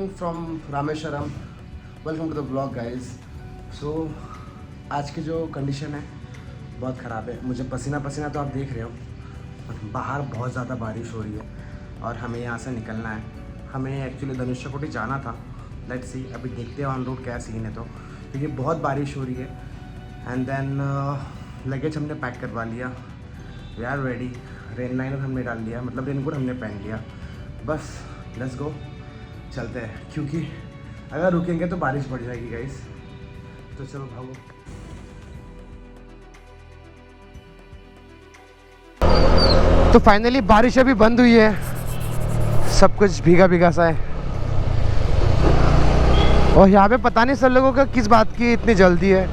Morning from Rameswaram. Welcome to the blog guys. So आज की जो कंडीशन है बहुत ख़राब है। मुझे पसीना पसीना तो आप देख रहे हो, बाहर बहुत ज़्यादा बारिश हो रही है और हमें यहाँ से निकलना है। हमें एक्चुअली धनुष्यकोटि जाना था। लेट्स सी, अभी देखते हैं ऑन रोड क्या सीन है। तो क्योंकि बहुत बारिश हो रही है एंड देन लगेज हमने पैक करवा लिया। We are ready. Rain liner हमने डाल लिया, मतलब रेनकोट हमने पहन लिया। बस लेट्स गो, चलते हैं, क्योंकि अगर रुकेंगे तो बारिश बढ़ जाएगी गाइस। तो चलो भागो। तो फाइनली बारिश अभी बंद हुई है, सब कुछ भीगा भीगा सा है। और यहाँ पे पता नहीं सब लोगों का किस बात की इतनी जल्दी है।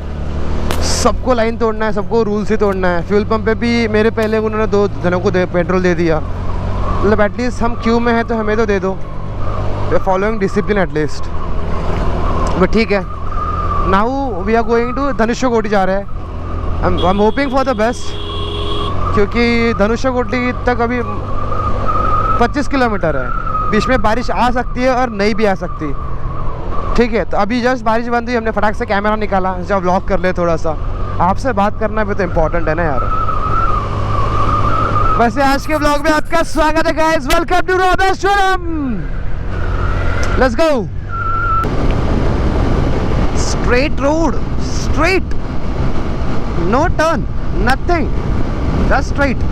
सबको लाइन तोड़ना है, सबको रूल्स ही तोड़ना है। फ्यूल पंप पे भी मेरे पहले उन्होंने 2 जनों को पेट्रोल दे दिया। मतलब एटलीस्ट हम क्यू में हैं तो हमें तो दे दो। We are following discipline at least. But ठीक है, now we are going to Dhanushkodi जा रहे हैं। I am hoping for the best, क्योंकि धनुष्यकोटि तक अभी 25 किलोमीटर है। बीच में बारिश आ सकती है और नहीं भी आ सकती। ठीक है, तो अभी जस्ट बारिश बंद हुई, हमने फटाक से कैमरा निकाला जब व्लॉग कर ले थोड़ा सा। आपसे बात करना भी तो इम्पोर्टेंट है ना यार। वैसे आज के व्लॉग में आपका स्वागत है guys. Welcome to Rameswaram. Let's go. Straight road, straight, no turn, nothing, just straight.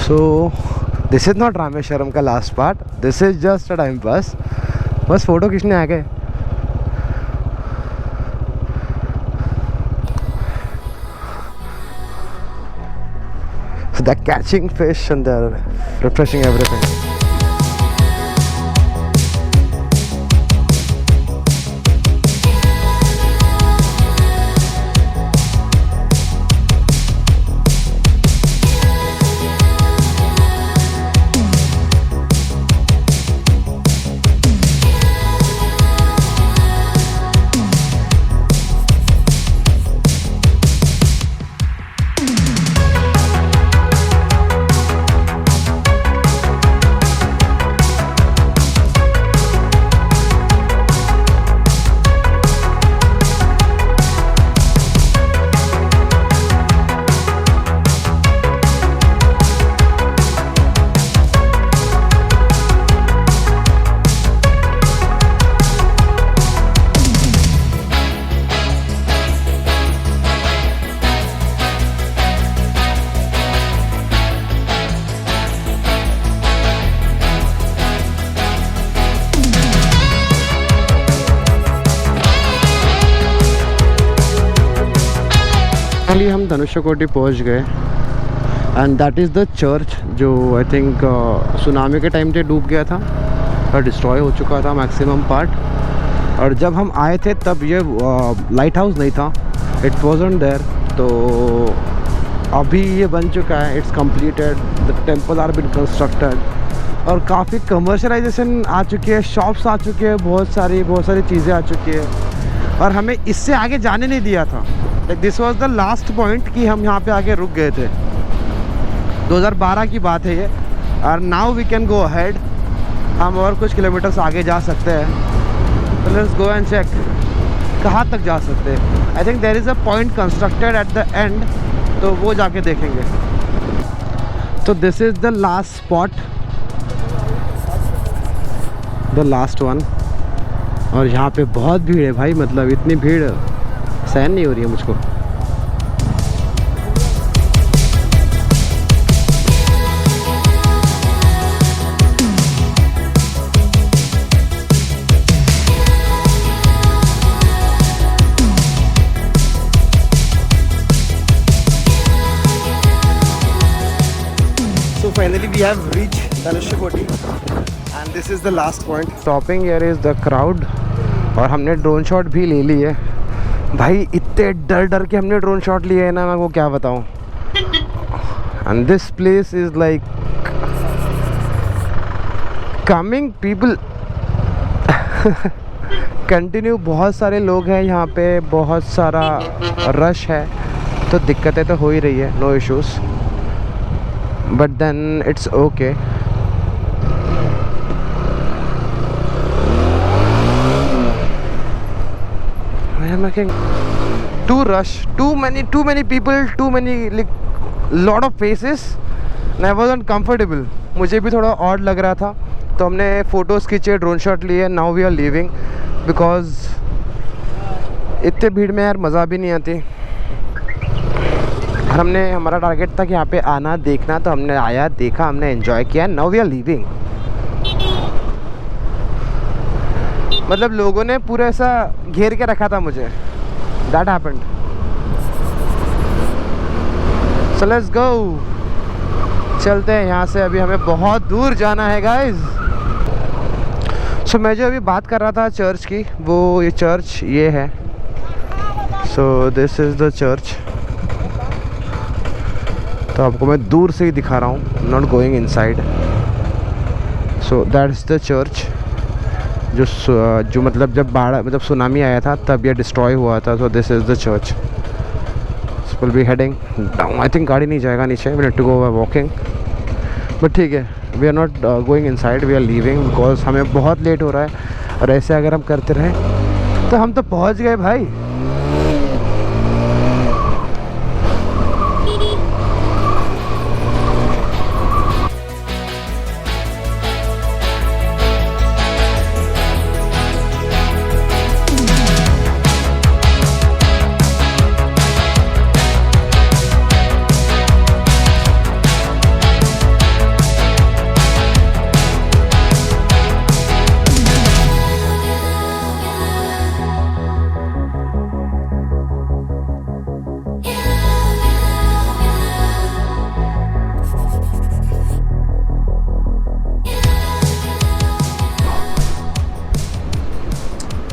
So this is not Rameswaram का last part, this is just a time pass. बस फोटो खींचने आ गए। So they're catching fish and they're refreshing everything. Finally हम धनुष्यकोटि पहुंच गए and that is the church जो I think tsunami के time पे डूब गया था और डिस्ट्रॉय हो चुका था मैक्सिमम पार्ट। और जब हम आए थे तब ये लाइट हाउस नहीं था, इट वॉजंट देयर। तो अभी ये बन चुका है, it's completed, the temple are been constructed और काफ़ी कमर्शलाइजेशन आ चुकी है, शॉप्स आ चुकी है, बहुत सारी चीज़ें आ चुकी है। और हमें इससे आगे जाने नहीं दिया था। Like this was the last point कि हम यहाँ पे आके रुक गए थे। 2012 की बात है ये। और now we can go ahead, हम और कुछ किलोमीटर्स आगे जा सकते हैं। तो लेट्स गो एंड चेक कहाँ तक जा सकते हैं। I think there is a point constructed at the end, तो वो जाके देखेंगे। तो this is the last spot, the last one. और यहाँ पे बहुत भीड़ है भाई, मतलब इतनी भीड़ सहन नहीं हो रही है मुझको। So finally we have reached Dhanushkoti and this is the last point. Stopping here is the crowd। और हमने ड्रोन शॉट भी ले ली है भाई। इतने डर डर के हमने ड्रोन शॉट लिए है ना, मैं वो क्या बताऊं। And this place is like coming people continue. बहुत सारे लोग हैं यहाँ पे, बहुत सारा रश है, तो दिक्कतें तो हो ही रही है, no issues, but then it's okay. Too rush, too many people, too many like lot of faces and I wasn't comfortable। मुझे भी थोड़ा odd लग रहा था, तो हमने फोटोज़ खींचे, ड्रोन शॉट लिए। Now we are leaving because इतने भीड़ में यार मज़ा भी नहीं आती। और हमने, हमारा टारगेट था कि यहाँ पे आना देखना, तो हमने आया, देखा, हमने एंजॉय किया। Now we are leaving। मतलब लोगों ने पूरा ऐसा घेर के रखा था मुझे। That happened। So let's go। चलते हैं यहाँ से, अभी हमें बहुत दूर जाना है गाइज। सो मैं जो अभी बात कर रहा था चर्च की, वो ये चर्च ये है। सो दिस इज़ द चर्च। तो आपको मैं दूर से ही दिखा रहा हूँ, not going inside. So that is the church जो मतलब जब बाढ़, मतलब सुनामी आया था तब ये डिस्ट्रॉय हुआ था। So this is the church. Will be heading down. I think गाड़ी नहीं जाएगा नीचे, we need to go walking, but ठीक है, we are not going inside, we are leaving because हमें बहुत लेट हो रहा है। और ऐसे अगर हम करते रहे तो हम तो पहुंच गए भाई।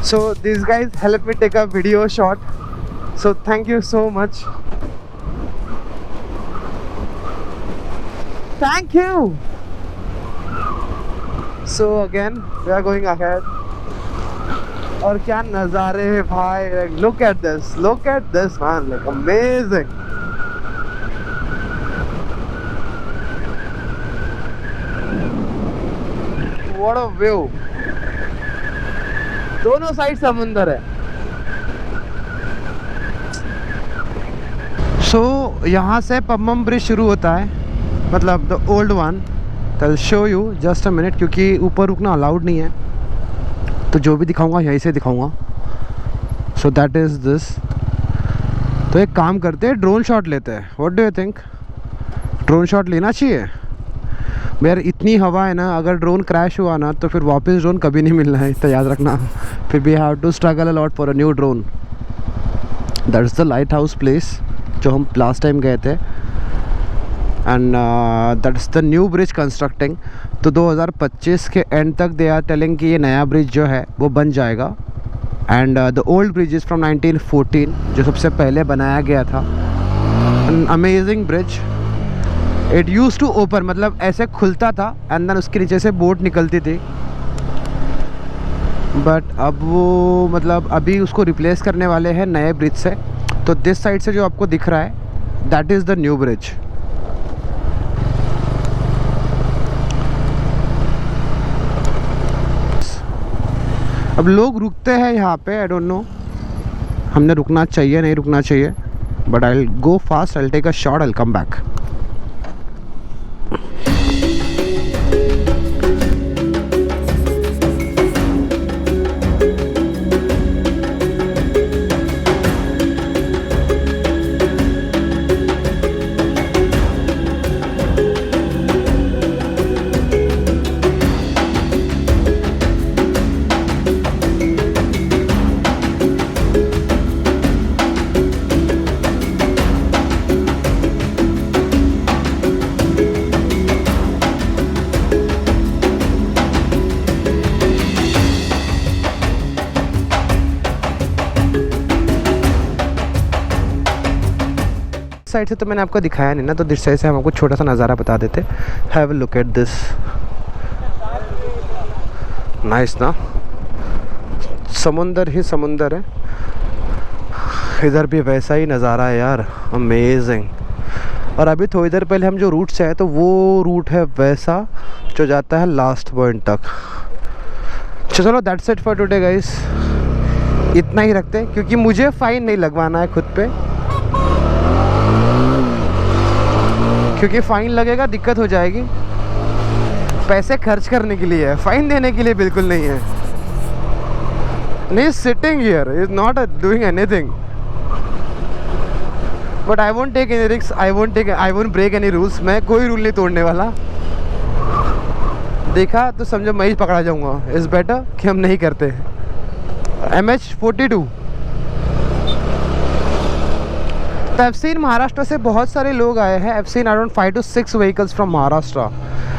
So these guys helped me take a video shot, so thank you so much, thank you। So again we are going ahead। और क्या नज़ारे हैं भाई, like look at this man, like amazing। what a view। दोनों side समुंदर है। सो यहाँ से पम्बम ब्रिज शुरू होता है, मतलब the old one. I show you just a minute, क्योंकि ऊपर रुकना अलाउड नहीं है, तो जो भी दिखाऊंगा यहीं से दिखाऊंगा। सो दैट इज़ दिस। तो एक काम करते हैं, ड्रोन शॉट लेते हैं। What do you think? Drone shot लेना चाहिए यार। इतनी हवा है ना, अगर ड्रोन क्रैश हुआ ना तो फिर वापस ड्रोन कभी नहीं मिलना है, तो याद रखना। फिर we have to struggle a lot for a new drone. That is the lighthouse place जो हम लास्ट टाइम गए थे, and that is the new bridge constructing. तो 2025 के एंड तक दे आर टेलिंग कि ये नया ब्रिज जो है वो बन जाएगा। And the old bridge is from 1914, जो सबसे पहले बनाया गया था। An amazing bridge. It use to open, मतलब ऐसे खुलता था एंड देन उसके नीचे से बोट निकलती थी, बट अब वो मतलब अभी उसको रिप्लेस करने वाले हैं नए ब्रिज से। तो दिस साइड से जो आपको दिख रहा है that is the new bridge. अब लोग रुकते हैं यहाँ पे, आई डोंट नो हमने रुकना चाहिए नहीं रुकना चाहिए, but I will go fast, I will take a shot, I will come back. Side से तो मैंने आपको दिखाया नहीं ना, तो दिस साइड से हम आपको छोटा सा नज़ारा बता देते। Have a look at this, nice ना, समुंदर ही समुंदर है, इधर भी वैसा ही नज़ारा है यार, अमेजिंग। और अभी थोड़ी देर पहले हम जो रूट से आए तो वो रूट है वैसा जो जाता है लास्ट पॉइंट तक। चलो that's it for today guys, इतना ही रखते हैं क्योंकि मुझे फ़ाइन नहीं लगवाना है खुद पे, क्योंकि फ़ाइन लगेगा दिक्कत हो जाएगी। पैसे खर्च करने के लिए है, फ़ाइन देने के लिए बिल्कुल नहीं है। नहीं, sitting here is not doing anything, but I won't take any risk, I won't break any rules. मैं कोई रूल नहीं तोड़ने वाला, देखा तो समझो मैं ही पकड़ा जाऊंगा। इट्स बेटर कि हम नहीं करते। MH42 तो I've seen महाराष्ट्र से बहुत सारे लोग आए हैं। I've seen around 5 to 6 vehicles from Maharashtra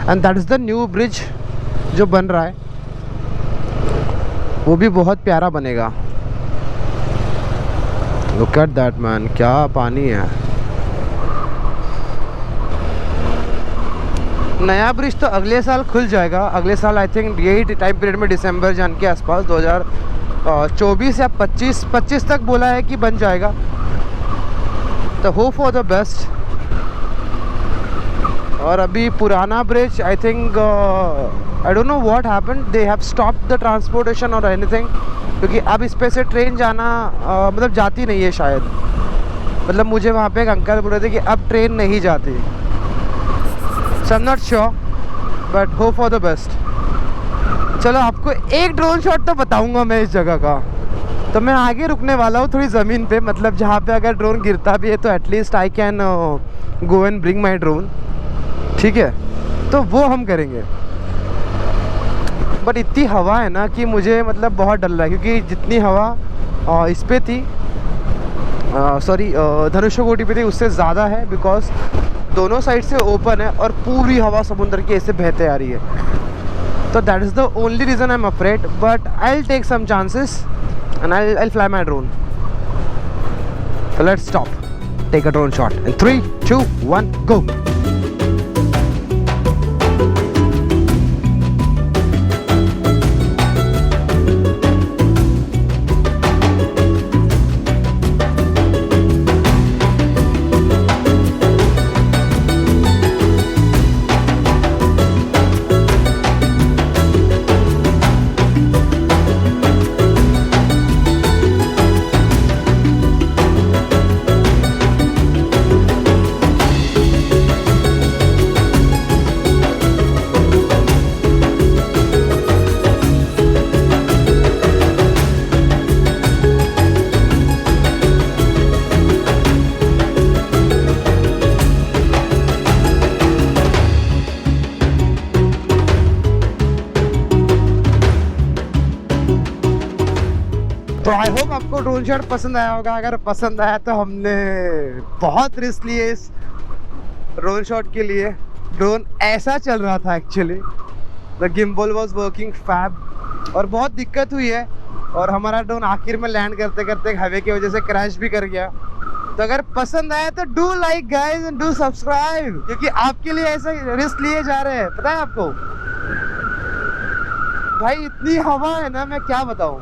and that is the new bridge जो बन रहा है, वो भी बहुत प्यारा बनेगा। Look at that man, क्या पानी है। नया ब्रिज तो अगले साल खुल जाएगा, अगले साल आई थिंक यही टाइम पीरियड में, दिसंबर जान के आसपास 2024 या 25 तक बोला है कि बन जाएगा। तो होप फॉर द बेस्ट। और अभी पुराना bridge I think I don't know what happened, they have stopped the transportation और एनीथिंग, क्योंकि अब इस पे से ट्रेन जाना मतलब जाती नहीं है शायद। मतलब मुझे वहाँ पे एक अंकल बोल रहे थे कि अब ट्रेन नहीं जाती। So I am not sure but hope for the best. चलो आपको एक ड्रोन शॉट तो बताऊंगा मैं इस जगह का। तो मैं आगे रुकने वाला हूँ थोड़ी ज़मीन पे, मतलब जहाँ पे अगर ड्रोन गिरता भी है तो at least I can go and bring my drone, ठीक है। तो वो हम करेंगे। बट इतनी हवा है ना कि मुझे मतलब बहुत डर रहा है, क्योंकि जितनी हवा इस पे थी, सॉरी धनुषकोटी पे थी, उससे ज़्यादा है, बिकॉज दोनों साइड से ओपन है और पूरी हवा समुद्र की ऐसे बहते आ रही है। तो that is the only reason I am afraid, but I will take some chances and I'll fly my drone. So let's stop, take a drone shot in 3, 2, 1, go. तो आई होप आपको ड्रोन शॉट पसंद आया होगा। अगर पसंद आया तो हमने बहुत रिस्क लिए इस ड्रोन शॉट के लिए। ड्रोन ऐसा चल रहा था actually, the gimbal was working fab, और बहुत दिक्कत हुई है। और हमारा ड्रोन आखिर में लैंड करते करते हवा की वजह से क्रैश भी कर गया। तो अगर पसंद आया तो do like guys and do subscribe, क्योंकि आपके लिए ऐसे रिस्क लिए जा रहे हैं। पता है आपको भाई, इतनी हवा है ना, मैं क्या बताऊं,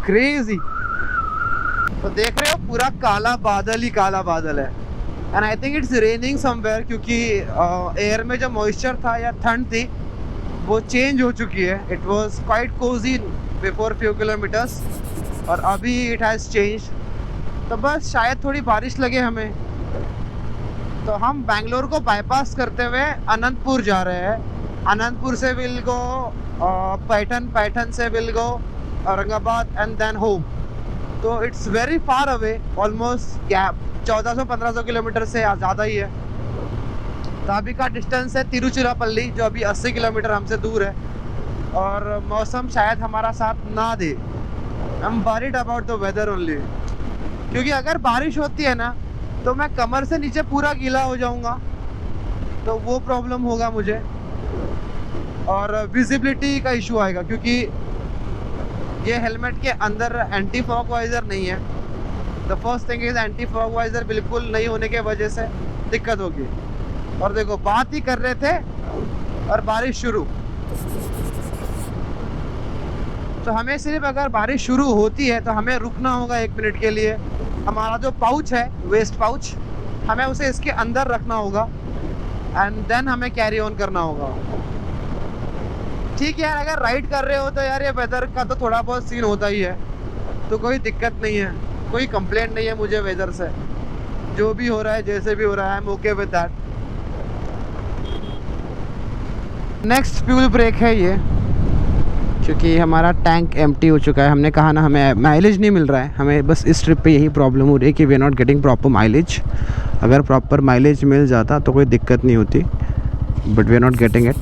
क्रेजी। तो देख रहे हो पूरा काला बादल ही काला बादल है। And I think it's raining somewhere, क्योंकि एयर में जो मॉइस्चर था या ठंड थी वो चेंज हो चुकी है। It was quite cosy before few kilometres और अभी इट हैज़ चेंज। तो बस शायद थोड़ी बारिश लगे हमें। तो हम बैंगलोर को बाईपास करते हुए अनंतपुर जा रहे हैं। अनंतपुर से विल गो पैठन, पैठन से will go Aurangabad and then home. तो it's very far away, almost gap 1400-1500 kilometre से ज़्यादा ही है। तो अभी का डिस्टेंस है तिरुचिरापल्ली, जो अभी 80 किलोमीटर हमसे दूर है। और मौसम शायद हमारा साथ ना दे। I am worried about the weather only, क्योंकि अगर बारिश होती है ना तो मैं कमर से नीचे पूरा गीला हो जाऊंगा, तो वो प्रॉब्लम होगा मुझे। और विजिबिलिटी का इशू आएगा, क्योंकि ये हेलमेट के अंदर एंटी फॉग वाइजर नहीं है। The first thing is anti fog visor बिल्कुल नहीं होने के वजह से दिक्कत होगी। और देखो बात ही कर रहे थे और बारिश शुरू। तो हमें सिर्फ अगर बारिश शुरू होती है तो हमें रुकना होगा 1 मिनट के लिए। हमारा जो पाउच है वेस्ट पाउच, हमें उसे इसके अंदर रखना होगा एंड देन हमें कैरी ऑन करना होगा। ठीक है यार, अगर राइड कर रहे हो तो यार ये वेदर का तो थोड़ा बहुत सीन होता ही है, तो कोई दिक्कत नहीं है, कोई कंप्लेंट नहीं है मुझे वेदर से। जो भी हो रहा है जैसे भी हो रहा है, I am okay with that. Next fuel break है ये, क्योंकि हमारा टैंक एम्प्टी हो चुका है। हमने कहा ना हमें माइलेज नहीं मिल रहा है, हमें बस इस ट्रिप पे यही प्रॉब्लम हो रही है कि we are not getting proper mileage. अगर प्रॉपर माइलेज मिल जाता तो कोई दिक्कत नहीं होती, but we are not getting it.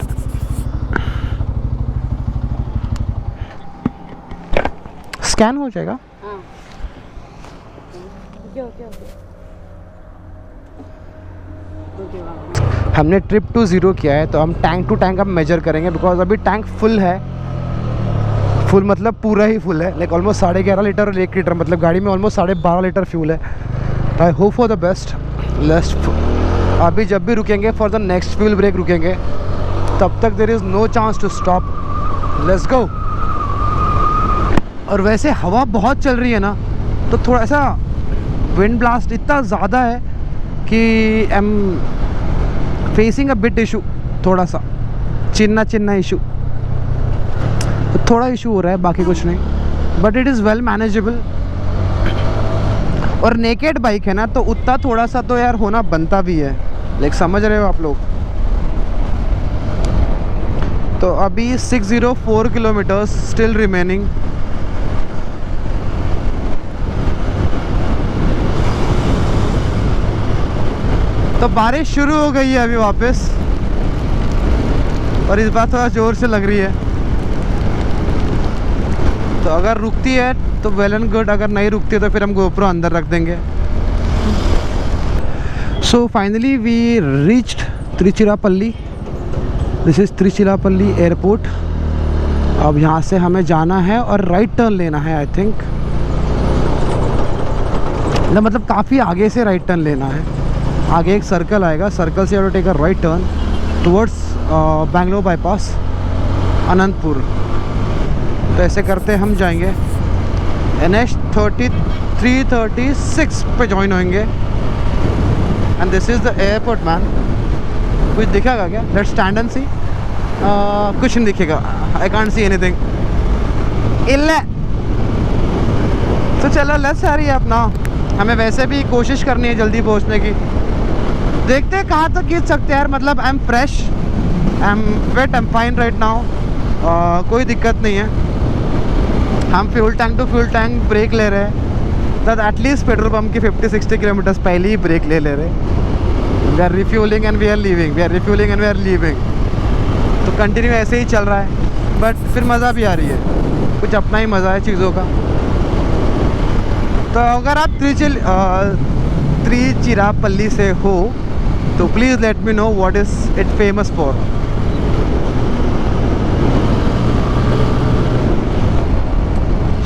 Scan हो जाएगा। हमने ट्रिप टू ज़ीरो किया है तो हम टैंक टू टैंक अब मेजर करेंगे, बिकॉज अभी टैंक फुल है। फुल मतलब पूरा ही फुल है, लाइक ऑलमोस्ट 11.5 लीटर और 1 लीटर, मतलब गाड़ी में ऑलमोस्ट 12.5 लीटर फ्यूल है। I hope for the best. अभी जब भी रुकेंगे for the next fuel break रुकेंगे, तब तक there is no chance to stop. Let's go. और वैसे हवा बहुत चल रही है ना, तो थोड़ा सा विंड ब्लास्ट इतना ज़्यादा है कि I am facing a bit issue, थोड़ा सा चिन्ना इशू, तो थोड़ा इशू हो रहा है, बाकी कुछ नहीं, but it is well manageable. और नेकेड बाइक है ना, तो उतना थोड़ा सा तो यार होना बनता भी है, लाइक समझ रहे हो आप लोग। तो अभी 604 किलोमीटर्स स्टिल रिमेनिंग। तो बारिश शुरू हो गई है अभी वापस, और इस बार थोड़ा ज़ोर से लग रही है। तो अगर रुकती है तो वेल एंड गुड, अगर नहीं रुकती है तो फिर हम गोप्रो अंदर रख देंगे। So finally we reached Tiruchirappalli. This is Tiruchirappalli airport. अब यहाँ से हमें जाना है और राइट टर्न लेना है, आई थिंक, मतलब काफ़ी आगे से राइट टर्न लेना है। आगे एक सर्कल आएगा, सर्कल से you take a right turn towards Bangalore bypass Anantapur. तो ऐसे करते हम जाएंगे NH 336 पे ज्वाइन होंगे। And this is the airport man. कुछ दिखेगा क्या? लेट्स स्टैंड एंड सी। कुछ नहीं दिखेगा, आई कांट सी एनीथिंग। इल्ले तो चलो लेट्स हरी अपना, हमें वैसे भी कोशिश करनी है जल्दी पहुंचने की। देखते हैं कहाँ तक खींच सकते हैं यार। मतलब I am fresh, I am wet, I am fine right now, कोई दिक्कत नहीं है। हम fuel tank to fuel tank break ले रहे हैं, तब एटलीस्ट पेट्रोल पंप की 50-60 किलोमीटर्स पहले ही ब्रेक ले रहे हैं। We are refuelling and we are leaving, we are refuelling and we are leaving. तो कंटिन्यू ऐसे ही चल रहा है, बट फिर मज़ा भी आ रही है, कुछ अपना ही मज़ा है चीज़ों का। तो अगर आप त्रिचिरापल्ली से हो तो please let me know what is it famous for.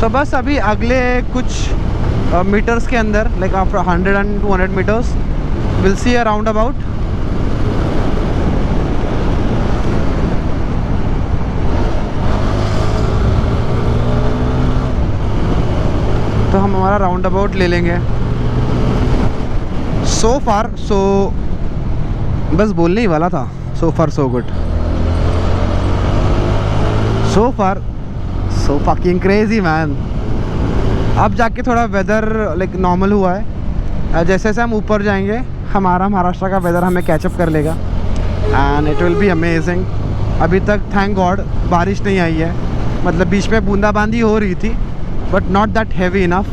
तो बस अभी अगले कुछ मीटर्स के अंदर, like after 100 and 200 metres, will see a roundabout. तो हम हमारा राउंड अबाउट ले लेंगे। सो फार सो, बस बोलने ही वाला था, सो फार सो गुड, सो फार सो फकिंग क्रेजी मैन। अब जाके थोड़ा वेदर लाइक नॉर्मल हुआ है। जैसे जैसे हम ऊपर जाएंगे हमारा महाराष्ट्र का वेदर हमें कैचअप कर लेगा and it will be amazing. अभी तक थैंक गॉड बारिश नहीं आई है, मतलब बीच में बूंदाबांदी हो रही थी but not that heavy enough.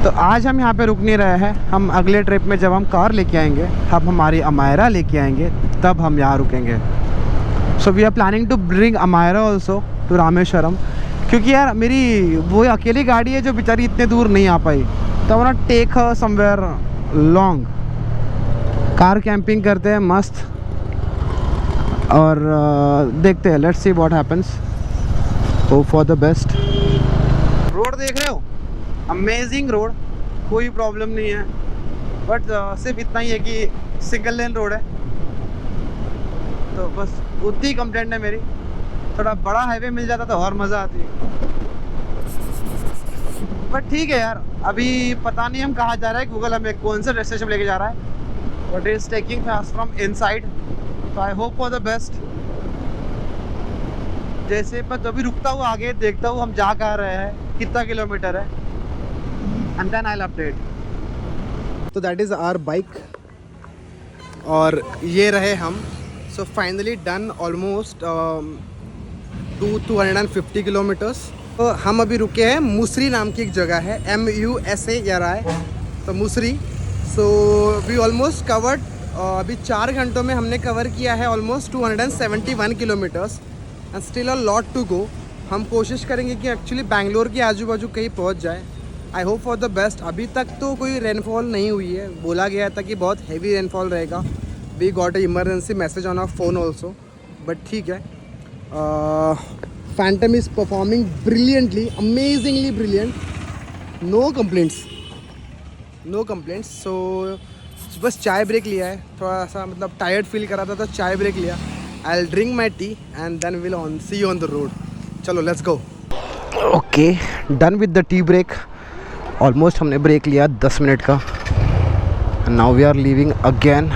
तो आज हम यहाँ पे रुक नहीं रहे हैं, हम अगले ट्रिप में जब हम कार लेके आएंगे, हम हमारी अमायरा लेके आएंगे, तब हम यहाँ रुकेंगे। So we are planning to bring Amaira also to Rameswaram, क्योंकि यार मेरी वो अकेली गाड़ी है जो बेचारी इतने दूर नहीं आ पाई। तो हम ना take somewhere long, car camping करते हैं मस्त, और देखते हैं, let's see what happens, hope for the best. Road देख रहे हो, अमेजिंग रोड, कोई प्रॉब्लम नहीं है। बट सिर्फ इतना ही है कि सिंगल लेन रोड है, तो बस उतनी कंप्लेंट है मेरी। थोड़ा बड़ा हाईवे मिल जाता तो और मज़ा आती। बट ठीक है यार, अभी पता नहीं हम कहाँ जा रहे हैं, गूगल हमें कौन सा डेस्टिनेशन लेके जा रहा है, but is taking fast from inside, तो I hope for the best. जैसे पर अभी रुकता हूँ, आगे देखता हूँ हम जा कहाँ रहे हैं, कितना किलोमीटर है, and then I will update. तो दैट इज़ आवर बाइक और ये रहे हम। So finally done almost 250 kilometres. तो हम अभी रुके हैं, मुसरी नाम की एक जगह है, MUSARI, तो मुसरी। सो वी ऑलमोस्ट कवर्ड, अभी 4 घंटों में हमने कवर किया है almost 271 kilometres and still a lot to go. हम कोशिश करेंगे कि एक्चुअली बैंगलोर के आजू बाजू कहीं पहुंच जाए। आई होप फॉर द बेस्ट। अभी तक तो कोई रेनफॉल नहीं हुई है, बोला गया था कि बहुत हैवी रेनफॉल रहेगा। We got a emergency message on our phone also, but ठीक है। Phantom is performing brilliantly, amazingly brilliant. No complaints, no complaints. So बस चाय ब्रेक लिया है, थोड़ा सा मतलब टायर्ड फील कर रहा था तो चाय ब्रेक लिया। I'll drink my tea and then we'll see you on the road. चलो let's go. Okay, done with the tea break. Almost हमने ब्रेक लिया 10 मिनट का. And now we are leaving again.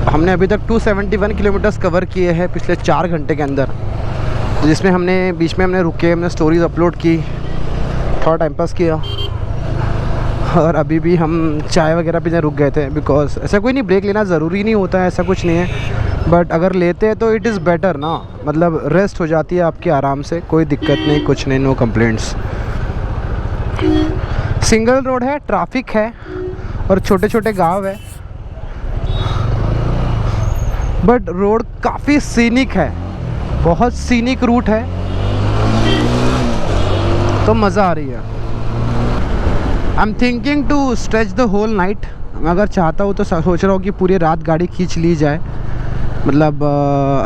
हमने अभी तक 271 किलोमीटर्स कवर किए हैं पिछले 4 घंटे के अंदर, जिसमें हमने बीच में हमने रुके, हमने स्टोरीज अपलोड की, थोड़ा टाइम पास किया, और अभी भी हम चाय वगैरह पीने रुक गए थे। बिकॉज ऐसा कोई नहीं, ब्रेक लेना ज़रूरी नहीं होता है, ऐसा कुछ नहीं है, बट अगर लेते हैं तो इट इज़ बेटर ना, मतलब रेस्ट हो जाती है आपकी आराम से, कोई दिक्कत नहीं, कुछ नहीं, नो कंप्लेंट्स। सिंगल रोड है, ट्रैफिक है और छोटे छोटे गांव है, बट रोड काफ़ी सीनिक है, बहुत सीनिक रूट है, तो मज़ा आ रही है। I am thinking to stretch the whole night. मैं अगर चाहता हूँ तो सोच रहा हूँ कि पूरी रात गाड़ी खींच ली जाए, मतलब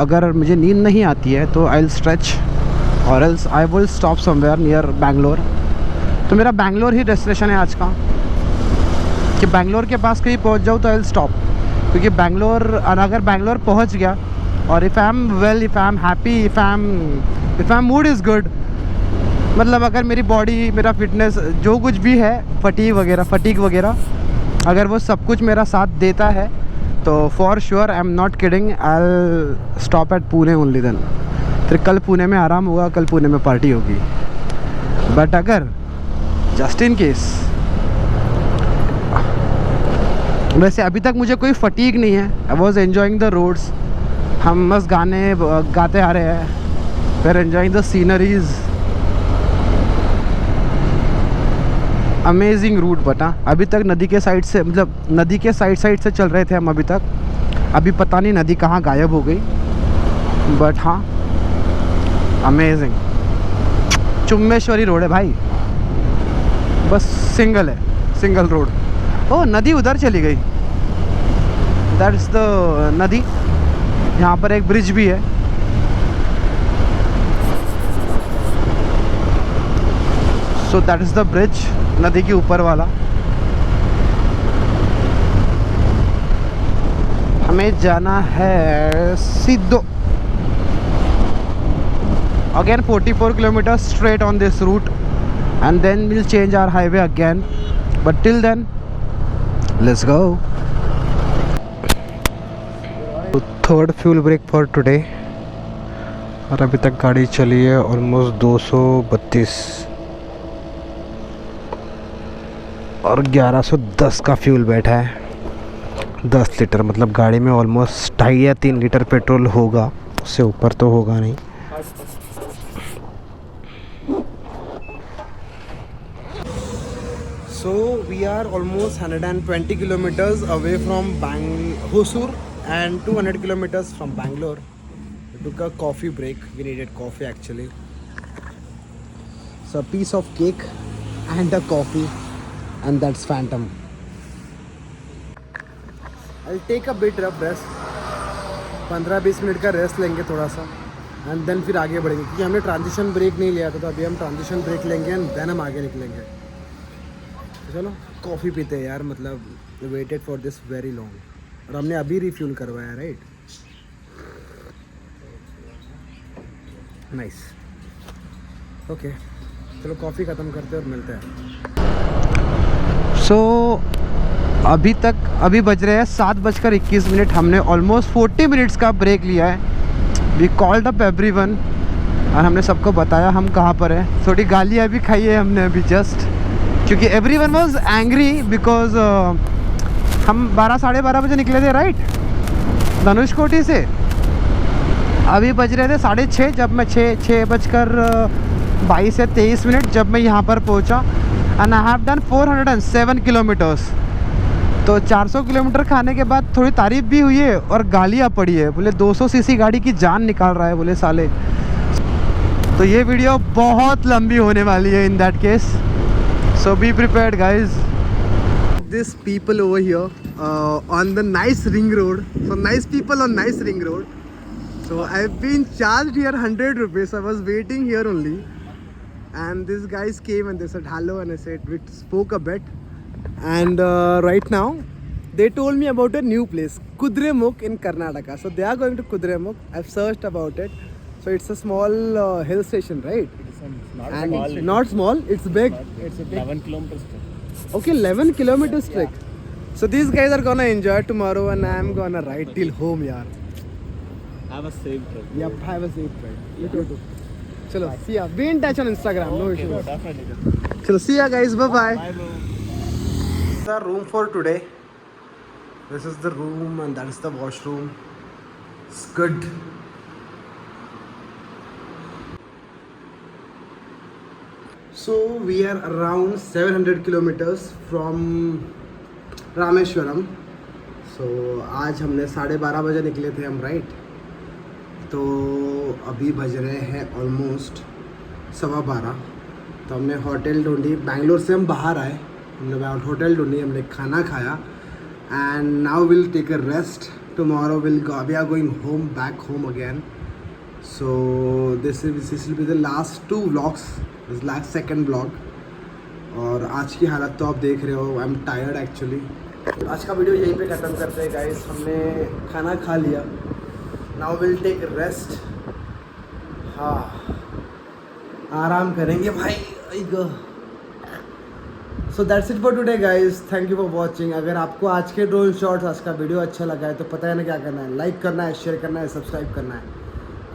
अगर मुझे नींद नहीं आती है तो आई विल स्ट्रेच, और else I will stop somewhere near Bangalore. तो मेरा बैंगलोर ही डेस्टिनेशन है आज का, कि बैंगलोर के पास कहीं पहुँच जाऊँ तो आई विल स्टॉप, क्योंकि बैंगलोर, अगर बैंगलोर पहुंच गया और if I am well, if I am happy, if I mood is good, मतलब अगर मेरी बॉडी, मेरा फिटनेस, जो कुछ भी है, फटीग वगैरह, अगर वो सब कुछ मेरा साथ देता है तो for sure, I am not kidding, I will stop at Pune only then. फिर कल पुणे में आराम होगा, कल पुणे में पार्टी होगी। बट अगर जस्ट इन केस, वैसे अभी तक मुझे कोई फटीग नहीं है, I was enjoying the roads, हम बस गाने गाते आ रहे हैं, फिर enjoying the sceneries, amazing route. बटा अभी तक नदी के साइड से, मतलब नदी के साइड से चल रहे थे हम अभी तक, अभी पता नहीं नदी कहाँ गायब हो गई, बट हाँ अमेजिंग। चुम्बेश्वरी रोड है भाई, बस सिंगल रोड। ओ नदी उधर चली गई, दैट्स द नदी। यहाँ पर एक ब्रिज भी है, so that is the bridge, नदी के ऊपर वाला। हमें जाना है सिद्धो, again 44 kilometre straight on this route, and then will change our highway again, but till then let's go. Third fuel break for today, और अभी तक गाड़ी चली है ऑलमोस्ट 232 और 1110 का फ्यूल बैठा है। 10 लीटर, मतलब गाड़ी में ऑलमोस्ट 2.5 या 3 लीटर पेट्रोल होगा, उससे ऊपर तो होगा नहीं। So we are almost 120 kilometers away from Hosur and 200 kilometers from Bangalore. We took a coffee break. We needed coffee actually. So a piece of cake and a coffee, and that's Phantom. I take a bit rough rest, 15-20 minute का rest लेंगे थोड़ा सा, and then फिर आगे बढ़ेंगे, क्योंकि हमने transition break नहीं लिया था, तो अभी हम ट्रांजिशन ब्रेक लेंगे एंड देन हम आगे निकलेंगे। तो चलो कॉफ़ी पीते हैं यार, मतलब waited for this very long, और हमने अभी रिफ्यूल करवाया, राइट? नाइस, ओके चलो कॉफ़ी ख़त्म करते हैं और मिलते हैं। सो अभी बज रहे हैं 7:21। हमने ऑलमोस्ट 40 मिनट्स का ब्रेक लिया है। वी कॉल्ड अप एवरीवन और हमने सबको बताया हम कहाँ पर हैं। थोड़ी गालियाँ भी खाई है हमने अभी जस्ट, क्योंकि एवरीवन वाज एंग्री बिकॉज हम 12-12:30 बजे निकले थे, राइट, धनुषकोटी से। अभी बज रहे थे 6:30 जब मैं 6:22 से 23 जब मैं यहाँ पर पहुँचा, and I have done 407 kilometres. तो 400 किलोमीटर खाने के बाद थोड़ी तारीफ भी हुई है और गालियाँ पड़ी है, बोले 200 सीसी गाड़ी की जान निकाल रहा है, बोले साले। तो ये वीडियो बहुत लंबी होने वाली है in that case, so be prepared guys. This people over here on the nice ring road, so nice people on nice ring road. So I've been charged here 100 rupees. I was waiting here only, and these guys came and they said hello, and I said we spoke a bit, and right now they told me about a new place, Kudremukh in Karnataka. So they are going to Kudremukh. I've searched about it. So it's a small hill station, right? Not small, it's big. It's 11 kilometers. Okay, 11 kilometers trek. So these guys are gonna enjoy tomorrow, and I'm gonna ride till home, yaar. Have a safe trip. Yep, have a safe ride. You too. Chalo, see ya. Be in touch on Instagram. No Okay, issue. definitely. Chalo, see ya, guys. Bye bye. Bye, bro. This is our room for today. This is the room, and that is the washroom. It's good. So we are around 700 kilometers from Rameswaram. So आज हमने 12:30 बजे निकले थे हम, right? तो अभी बज रहे हैं ऑलमोस्ट 12:15। तो हमने होटल ढूंढी, बैंगलोर से हम बाहर आए, हमने होटल ढूंढी, हमने खाना खाया, and now will take a rest. Tomorrow we are going home, back home again. So this will be the last 2 vlogs, this last second vlog। और आज की हालत तो आप देख रहे हो, आई एम टायर्ड एक्चुअली। आज का वीडियो यहीं पे ख़त्म करते हैं गाइस। हमने खाना खा लिया, नाउ विल टेक रेस्ट। हाँ, आराम करेंगे भाई। सो that's it for today guys, thank you for watching. अगर आपको आज के ड्रोन शॉट्स, आज का वीडियो अच्छा लगा है तो पता है ना क्या करना है, लाइक करना है, शेयर करना है, सब्सक्राइब करना है।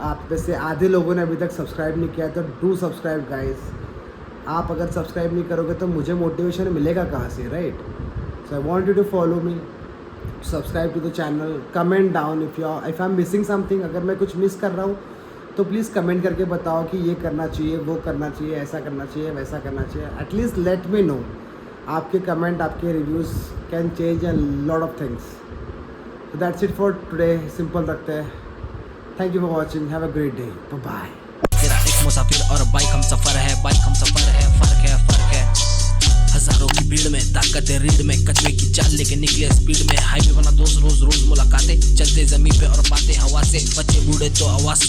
आप में से आधे लोगों ने अभी तक सब्सक्राइब नहीं किया है, तो डू सब्सक्राइब गाइस। आप अगर सब्सक्राइब नहीं करोगे तो मुझे मोटिवेशन मिलेगा कहाँ से, right? So I want you to follow me, subscribe to the channel, comment down if I am missing something. अगर मैं कुछ मिस कर रहा हूँ तो प्लीज़ कमेंट करके बताओ कि ये करना चाहिए, वो करना चाहिए, ऐसा करना चाहिए, वैसा करना चाहिए। At least let me know. आपके कमेंट, आपके reviews can change a lot of things. So that's it for today, simple रखते हैं। Thank you for watching, have a great day, bye. तेरा एक मुसाफिर और बाइक हम सफर है, बाइक हम सफर है, फर्क है, फर्क है। हजारों की भीड़ में, ताकत है रीढ़ में, कचरे की चाल लेके निकले स्पीड में। हाईवे बना दोस्त, रोज रोज मुलाकातें, चलते जमीन पे और बातें हवा से, बच्चे बूढ़े तो आवाज